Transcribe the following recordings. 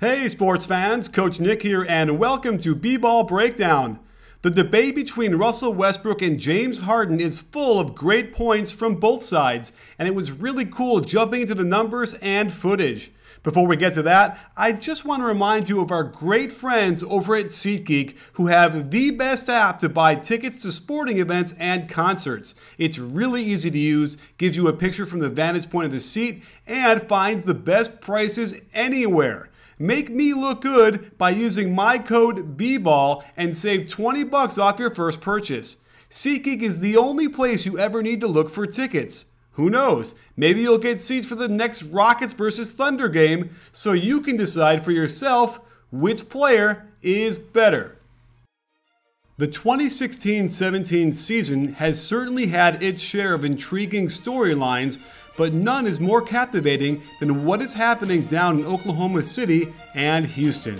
Hey sports fans, Coach Nick here and welcome to B-Ball Breakdown. The debate between Russell Westbrook and James Harden is full of great points from both sides, and it was really cool jumping into the numbers and footage. Before we get to that, I just want to remind you of our great friends over at SeatGeek who have the best app to buy tickets to sporting events and concerts. It's really easy to use, gives you a picture from the vantage point of the seat, and finds the best prices anywhere. Make me look good by using my code BBall and save $20 off your first purchase. SeatGeek is the only place you ever need to look for tickets. Who knows? Maybe you'll get seats for the next Rockets vs. Thunder game so you can decide for yourself which player is better. The 2016-17 season has certainly had its share of intriguing storylines, but none is more captivating than what is happening down in Oklahoma City and Houston.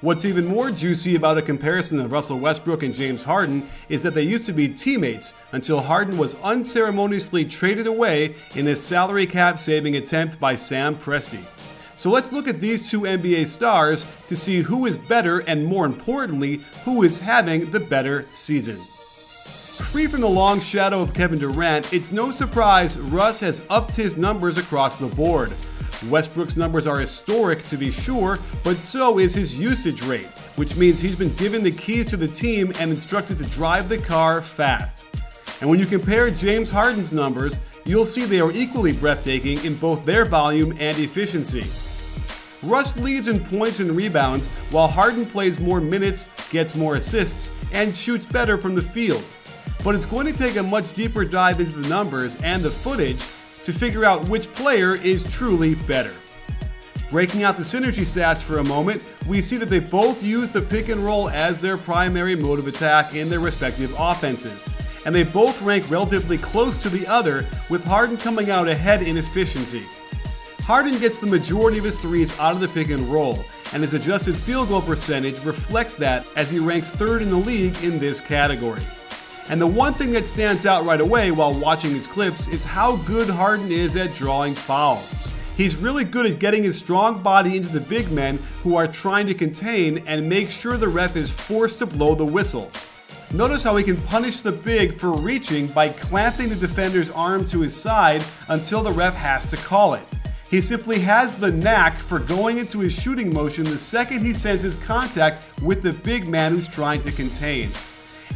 What's even more juicy about a comparison of Russell Westbrook and James Harden is that they used to be teammates until Harden was unceremoniously traded away in a salary cap saving attempt by Sam Presti. So let's look at these two NBA stars to see who is better and, more importantly, who is having the better season. Free from the long shadow of Kevin Durant, it's no surprise Russ has upped his numbers across the board. Westbrook's numbers are historic to be sure, but so is his usage rate, which means he's been given the keys to the team and instructed to drive the car fast. And when you compare James Harden's numbers, you'll see they are equally breathtaking in both their volume and efficiency. Russ leads in points and rebounds, while Harden plays more minutes, gets more assists, and shoots better from the field. But it's going to take a much deeper dive into the numbers and the footage to figure out which player is truly better. Breaking out the synergy stats for a moment, we see that they both use the pick and roll as their primary mode of attack in their respective offenses, and they both rank relatively close to the other, with Harden coming out ahead in efficiency. Harden gets the majority of his threes out of the pick and roll, and his adjusted field goal percentage reflects that as he ranks third in the league in this category. And the one thing that stands out right away while watching these clips is how good Harden is at drawing fouls. He's really good at getting his strong body into the big men who are trying to contain and make sure the ref is forced to blow the whistle. Notice how he can punish the big for reaching by clamping the defender's arm to his side until the ref has to call it. He simply has the knack for going into his shooting motion the second he senses contact with the big man who's trying to contain.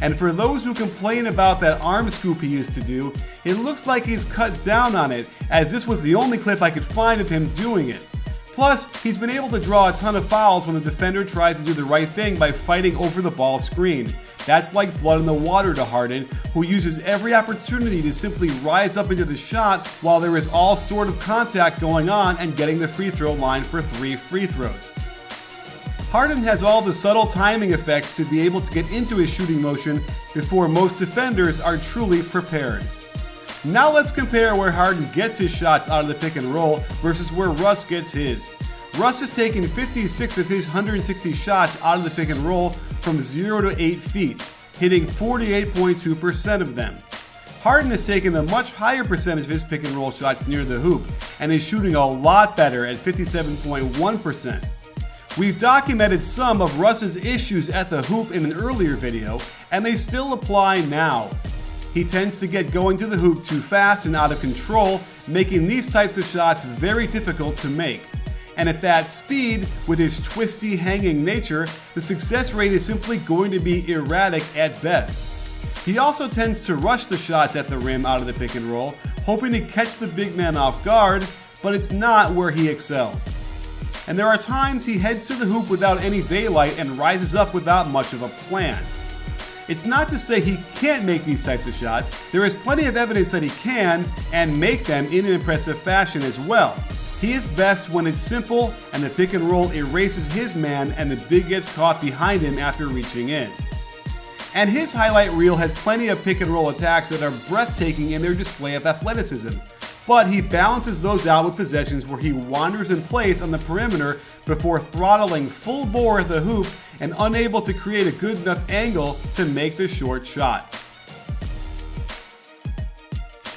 And for those who complain about that arm scoop he used to do, it looks like he's cut down on it, as this was the only clip I could find of him doing it. Plus, he's been able to draw a ton of fouls when the defender tries to do the right thing by fighting over the ball screen. That's like blood in the water to Harden, who uses every opportunity to simply rise up into the shot while there is all sort of contact going on and getting the free throw line for 3 free throws. Harden has all the subtle timing effects to be able to get into his shooting motion before most defenders are truly prepared. Now let's compare where Harden gets his shots out of the pick and roll versus where Russ gets his. Russ has taken 56 of his 160 shots out of the pick and roll from 0 to 8 feet, hitting 48.2% of them. Harden has taken a much higher percentage of his pick and roll shots near the hoop and is shooting a lot better at 57.1%. We've documented some of Russ's issues at the hoop in an earlier video, and they still apply now. He tends to get going to the hoop too fast and out of control, making these types of shots very difficult to make. And at that speed, with his twisty, hanging nature, the success rate is simply going to be erratic at best. He also tends to rush the shots at the rim out of the pick and roll, hoping to catch the big man off guard, but it's not where he excels. And there are times he heads to the hoop without any daylight and rises up without much of a plan. It's not to say he can't make these types of shots. There is plenty of evidence that he can and make them in an impressive fashion as well. He is best when it's simple and the pick and roll erases his man and the big gets caught behind him after reaching in. And his highlight reel has plenty of pick and roll attacks that are breathtaking in their display of athleticism. But he balances those out with possessions where he wanders in place on the perimeter before throttling full bore at the hoop and unable to create a good enough angle to make the short shot.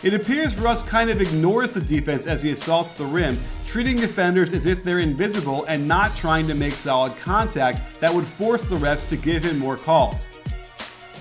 It appears Russ kind of ignores the defense as he assaults the rim, treating defenders as if they're invisible and not trying to make solid contact that would force the refs to give him more calls.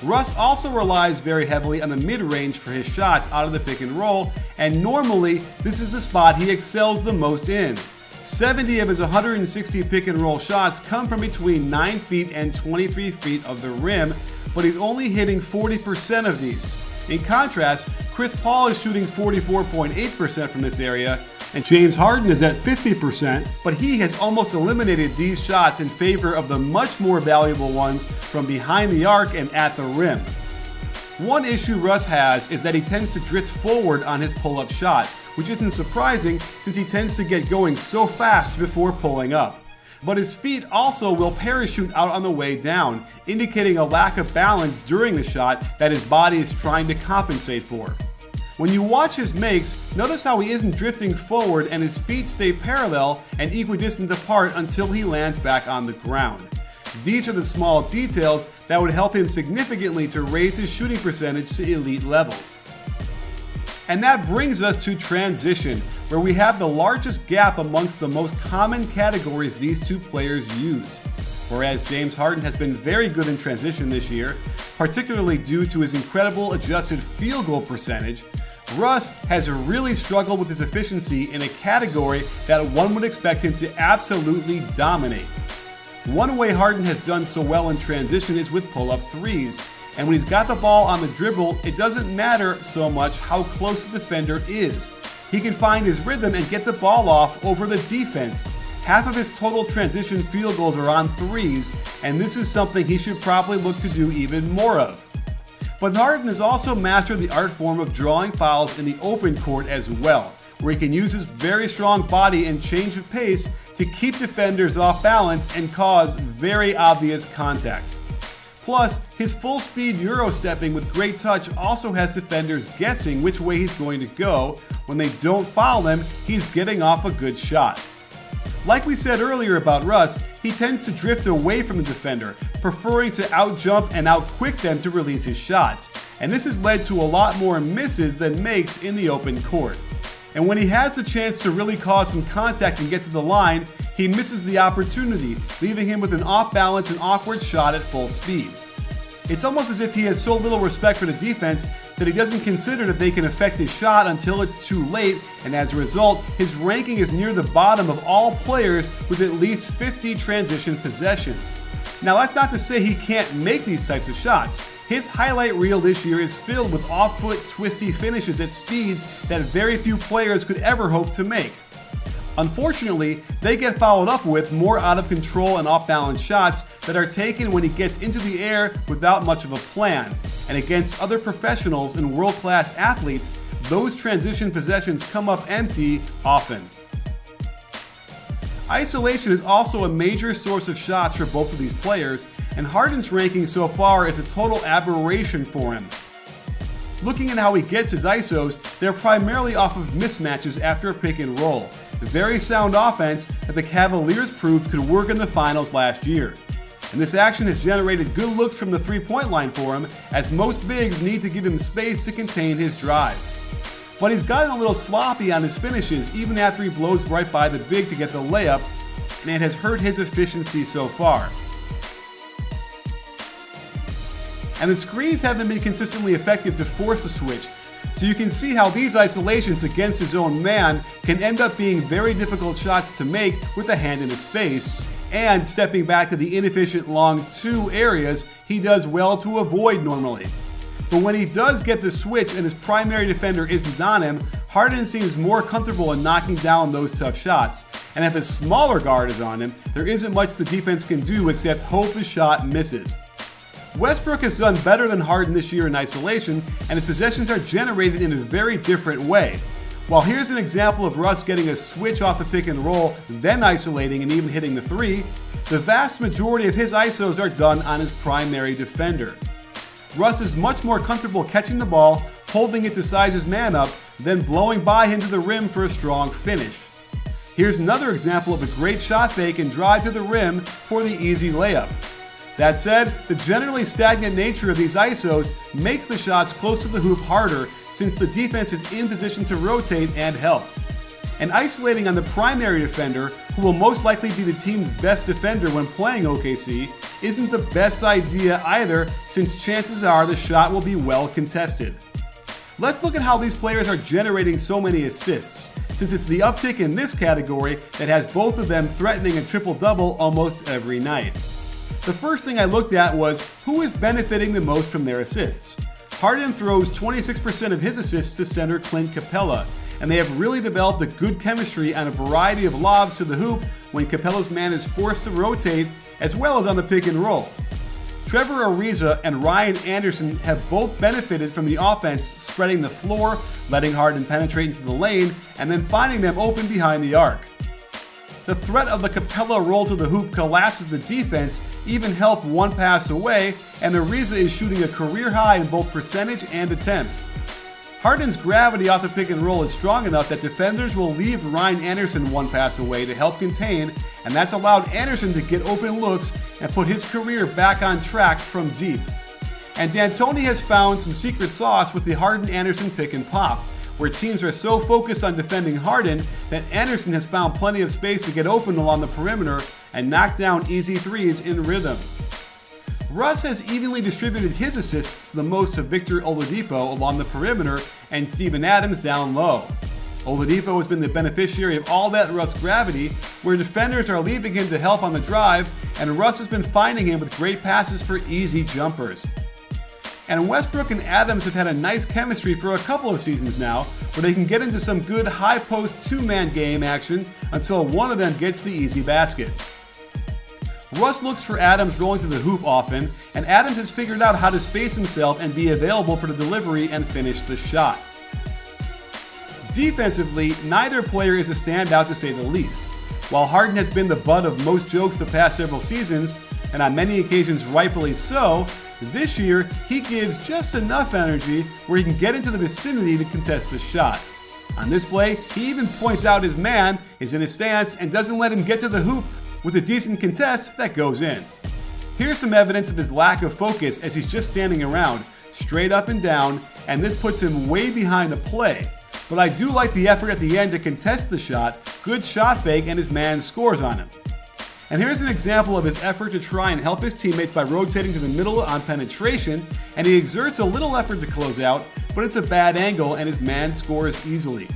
Russ also relies very heavily on the mid-range for his shots out of the pick and roll, and normally this is the spot he excels the most in. 70 of his 160 pick and roll shots come from between 9 feet and 23 feet of the rim, but he's only hitting 40% of these. In contrast, Chris Paul is shooting 44.8% from this area, and James Harden is at 50%, but he has almost eliminated these shots in favor of the much more valuable ones from behind the arc and at the rim. One issue Russ has is that he tends to drift forward on his pull-up shot, which isn't surprising since he tends to get going so fast before pulling up. But his feet also will parachute out on the way down, indicating a lack of balance during the shot that his body is trying to compensate for. When you watch his makes, notice how he isn't drifting forward and his feet stay parallel and equidistant apart until he lands back on the ground. These are the small details that would help him significantly to raise his shooting percentage to elite levels. And that brings us to transition, where we have the largest gap amongst the most common categories these two players use. Whereas James Harden has been very good in transition this year, particularly due to his incredible adjusted field goal percentage, Russ has really struggled with his efficiency in a category that one would expect him to absolutely dominate. One way Harden has done so well in transition is with pull-up threes, and when he's got the ball on the dribble, it doesn't matter so much how close the defender is. He can find his rhythm and get the ball off over the defense. Half of his total transition field goals are on threes, and this is something he should probably look to do even more of. But Harden has also mastered the art form of drawing fouls in the open court as well, where he can use his very strong body and change of pace to keep defenders off balance and cause very obvious contact. Plus, his full-speed Euro-stepping with great touch also has defenders guessing which way he's going to go. When they don't foul him, he's getting off a good shot. Like we said earlier about Russ, he tends to drift away from the defender, preferring to out-jump and out-quick them to release his shots, and this has led to a lot more misses than makes in the open court. And when he has the chance to really cause some contact and get to the line, he misses the opportunity, leaving him with an off-balance and awkward shot at full speed. It's almost as if he has so little respect for the defense that he doesn't consider that they can affect his shot until it's too late, and as a result, his ranking is near the bottom of all players with at least 50 transition possessions. Now that's not to say he can't make these types of shots. His highlight reel this year is filled with off-foot twisty finishes at speeds that very few players could ever hope to make. Unfortunately, they get followed up with more out-of-control and off-balance shots that are taken when he gets into the air without much of a plan. And against other professionals and world-class athletes, those transition possessions come up empty often. Isolation is also a major source of shots for both of these players, and Harden's ranking so far is a total aberration for him. Looking at how he gets his ISOs, they're primarily off of mismatches after a pick and roll. The very sound offense that the Cavaliers proved could work in the finals last year. And this action has generated good looks from the three-point line for him, as most bigs need to give him space to contain his drives. But he's gotten a little sloppy on his finishes even after he blows right by the big to get the layup, and it has hurt his efficiency so far. And the screens haven't been consistently effective to force the switch, so you can see how these isolations against his own man can end up being very difficult shots to make with a hand in his face, and stepping back to the inefficient long two areas he does well to avoid normally. But when he does get the switch and his primary defender isn't on him, Harden seems more comfortable in knocking down those tough shots, and if his smaller guard is on him, there isn't much the defense can do except hope the shot misses. Westbrook has done better than Harden this year in isolation, and his possessions are generated in a very different way. While here's an example of Russ getting a switch off the pick and roll, then isolating and even hitting the three, the vast majority of his ISOs are done on his primary defender. Russ is much more comfortable catching the ball, holding it to size his man up, then blowing by him to the rim for a strong finish. Here's another example of a great shot fake and drive to the rim for the easy layup. That said, the generally stagnant nature of these ISOs makes the shots close to the hoop harder since the defense is in position to rotate and help. And isolating on the primary defender, who will most likely be the team's best defender when playing OKC, isn't the best idea either, since chances are the shot will be well contested. Let's look at how these players are generating so many assists, since it's the uptick in this category that has both of them threatening a triple-double almost every night. The first thing I looked at was who is benefiting the most from their assists. Harden throws 26% of his assists to center Clint Capella, and they have really developed a good chemistry on a variety of lobs to the hoop when Capella's man is forced to rotate, as well as on the pick and roll. Trevor Ariza and Ryan Anderson have both benefited from the offense spreading the floor, letting Harden penetrate into the lane, and then finding them open behind the arc. The threat of the Capella roll to the hoop collapses the defense, even help one pass away, and Ariza is shooting a career high in both percentage and attempts. Harden's gravity off the pick and roll is strong enough that defenders will leave Ryan Anderson one pass away to help contain, and that's allowed Anderson to get open looks and put his career back on track from deep. And D'Antoni has found some secret sauce with the Harden-Anderson pick and pop, where teams are so focused on defending Harden that Anderson has found plenty of space to get open along the perimeter and knock down easy threes in rhythm. Russ has evenly distributed his assists the most to Victor Oladipo along the perimeter and Steven Adams down low. Oladipo has been the beneficiary of all that Russ gravity, where defenders are leaving him to help on the drive, and Russ has been finding him with great passes for easy jumpers. And Westbrook and Adams have had a nice chemistry for a couple of seasons now, where they can get into some good high post two-man game action until one of them gets the easy basket. Russ looks for Adams rolling to the hoop often, and Adams has figured out how to space himself and be available for the delivery and finish the shot. Defensively, neither player is a standout to say the least. While Harden has been the butt of most jokes the past several seasons, and on many occasions rightfully so, this year he gives just enough energy where he can get into the vicinity to contest the shot. On this play, he even points out his man is in his stance and doesn't let him get to the hoop with a decent contest that goes in. Here's some evidence of his lack of focus as he's just standing around, straight up and down, and this puts him way behind the play. But I do like the effort at the end to contest the shot, good shot fake, and his man scores on him. And here's an example of his effort to try and help his teammates by rotating to the middle on penetration, and he exerts a little effort to close out, but it's a bad angle and his man scores easily.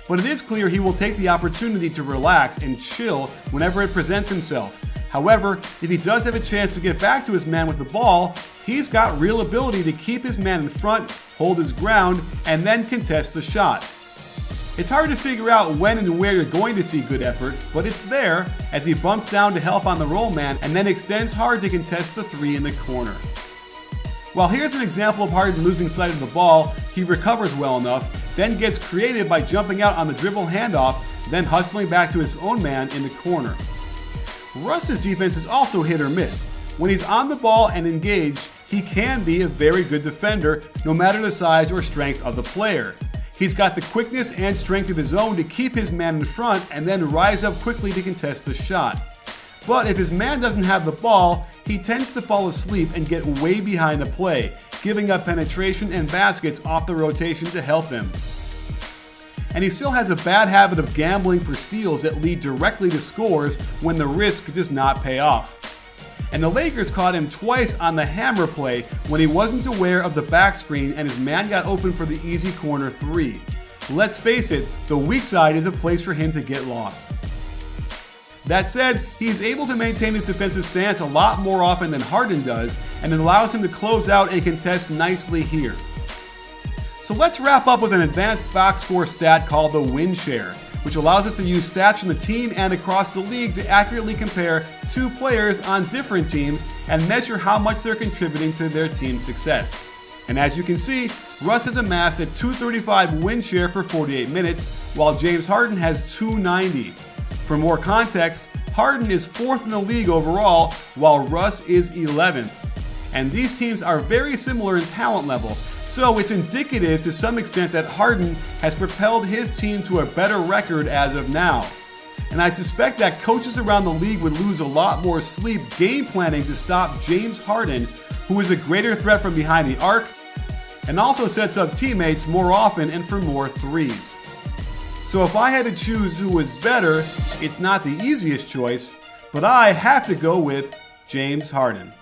But it is clear he will take the opportunity to relax and chill whenever it presents himself. However, if he does have a chance to get back to his man with the ball, he's got real ability to keep his man in front, hold his ground, and then contest the shot. It's hard to figure out when and where you're going to see good effort, but it's there as he bumps down to help on the roll man and then extends hard to contest the three in the corner. While here's an example of Harden losing sight of the ball, he recovers well enough, then gets creative by jumping out on the dribble handoff, then hustling back to his own man in the corner. Russ's defense is also hit or miss. When he's on the ball and engaged, he can be a very good defender no matter the size or strength of the player. He's got the quickness and strength of his own to keep his man in front and then rise up quickly to contest the shot. But if his man doesn't have the ball, he tends to fall asleep and get way behind the play, giving up penetration and baskets off the rotation to help him. And he still has a bad habit of gambling for steals that lead directly to scores when the risk does not pay off. And the Lakers caught him twice on the hammer play when he wasn't aware of the back screen and his man got open for the easy corner three. Let's face it, the weak side is a place for him to get lost. That said, he is able to maintain his defensive stance a lot more often than Harden does, and it allows him to close out and contest nicely here. So let's wrap up with an advanced box score stat called the win share, which allows us to use stats from the team and across the league to accurately compare two players on different teams and measure how much they're contributing to their team's success. And as you can see, Russ has amassed a 235 win share per 48 minutes, while James Harden has 290. For more context, Harden is 4th in the league overall, while Russ is 11th. And these teams are very similar in talent level, so it's indicative to some extent that Harden has propelled his team to a better record as of now. And I suspect that coaches around the league would lose a lot more sleep game planning to stop James Harden, who is a greater threat from behind the arc and also sets up teammates more often and for more threes. So if I had to choose who was better, it's not the easiest choice, but I have to go with James Harden.